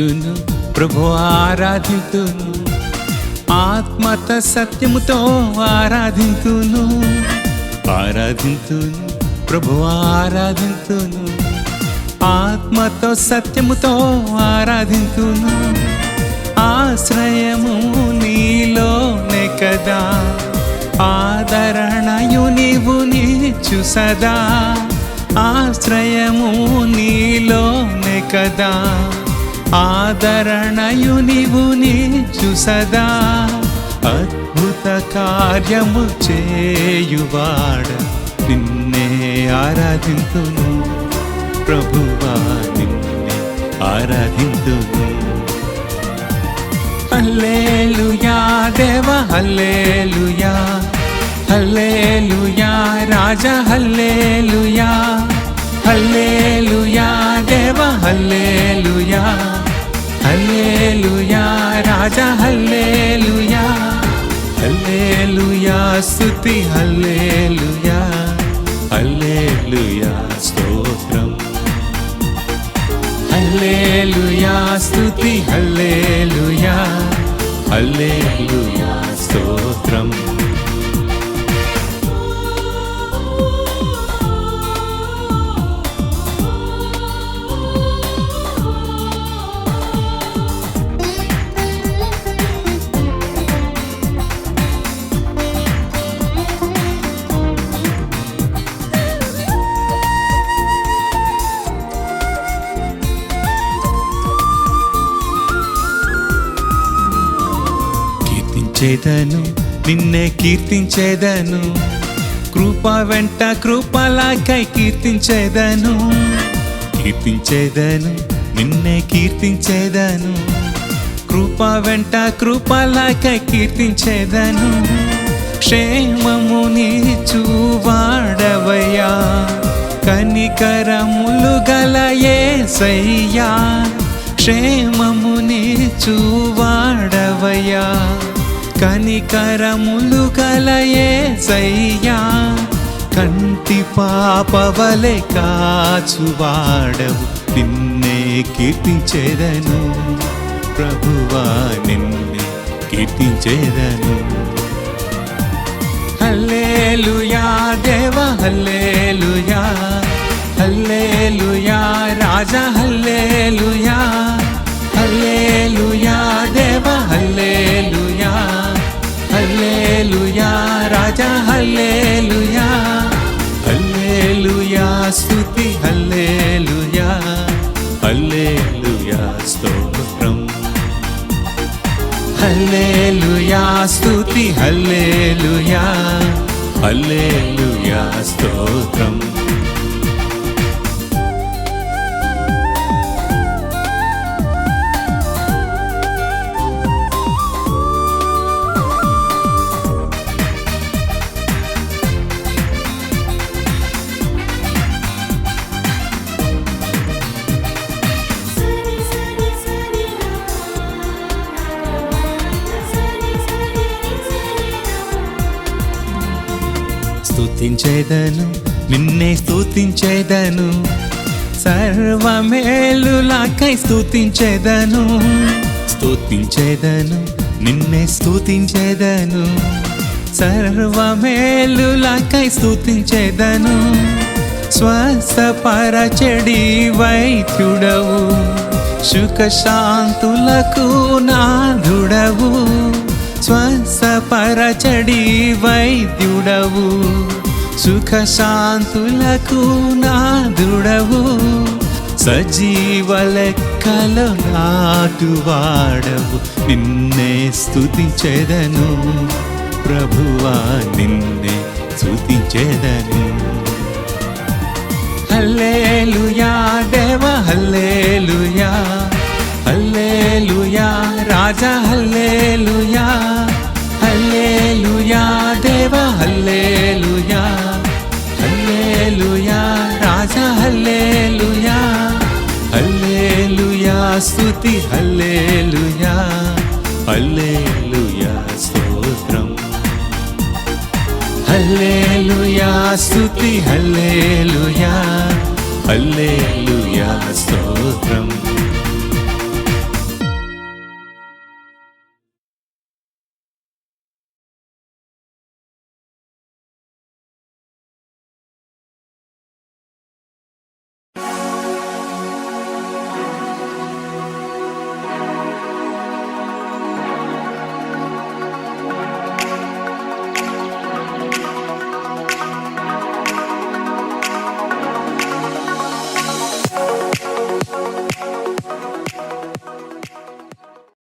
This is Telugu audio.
ఆరాధింతును ప్రభు ఆరాధింతును ఆత్మత సత్యముతో ఆరాధింతును ఆరాధింతును ప్రభు ఆరాధింతును ఆత్మతో సత్యముతో ఆరాధింతును ఆశ్రయము నీలోనే కదా ఆదరణయు నీవు నీచు సదా ఆశ్రయము నీలోనే కదా ఆదరణయు నీవు నీచు సదా అద్భుత కార్యము చేయువాడ నిన్నే ఆరాధింతును ప్రభువా నిన్నే ఆరాధింతును హల్లెలూయా దేవా హల్లెలూయా హల్లెలూయా రాజా హల్లెలూయా హల్లెలూయా దేవా హల్లెలూయా హల్లెలూయా రాజా హల్లెలూయా హల్లెలూయా స్తుతి హల్లెలూయా హల్లెలూయా స్తోత్రం హల్లెలూయా స్తుతి హల్లెలూయా హల్లెలూయా స్తోత్రం కీర్తించేదను నిన్నే కీర్తించేదను కృప వెంట కృపలాకై కీర్తించేదను కీర్తించేదను నిన్నే కీర్తించేదను కృప వెంట కృపలాకై కీర్తించేదను క్షేమము నీచు వాడవయ్యా కనికరములు గల యేసయ్యా క్షేమము నీచు వాడవయ్యా కనికరములు గల యేసయ్యా కంటి పాపవలె కాచువాడవు నిన్నే కీర్తించేదను ప్రభువా నిన్నే కీర్తించేదను హల్లెలూయా దేవా హల్లెలూయా హల్లెలూయా రాజా హల్లెలూయా హల్లెలూయా దేవా హల్లెలూయా హల్లెలూయా రాజా హల్లెలూయా హల్లెలూయా స్తుతి హల్లెలూయా హల్లెలూయా స్తోత్రం హల్లెలూయా స్తుతి హల్లెలూయా హల్లెలూయా స్తోత్రం స్తుతించేదను నిన్నే స్తుతించేదను సర్వమేలులాకై స్తుతించేదను స్తుతించేదను నిన్నే స్తుతించేదను సర్వమేలులాకై స్తుతించేదను స్వస్థపరచడి వైద్యుడవు సుఖశాంతులకు నాథుడవు స్వస్థపరచడి వైద్యుడవు సుఖశాంతులకు నాథుడవు సజీవ లెక్కలో నాటువాడవు నిన్నే స్తుతించేదను ప్రభువా నిన్నే స్తుతించేదను హల్లెలూయా దేవా హల్లెలూయా హల్లెలూయా రాజా హల్లెలూయా హల్లెలూయా దేవా హల్లెలూయా హల్లెలూయా రాజా హల్లెలూయా హల్లెలూయా స్తుతి హల్లెలూయా హల్లెలూయా స్తోత్రం హల్లెలూయా స్తుతి హల్లెలూయా హల్లెలూయా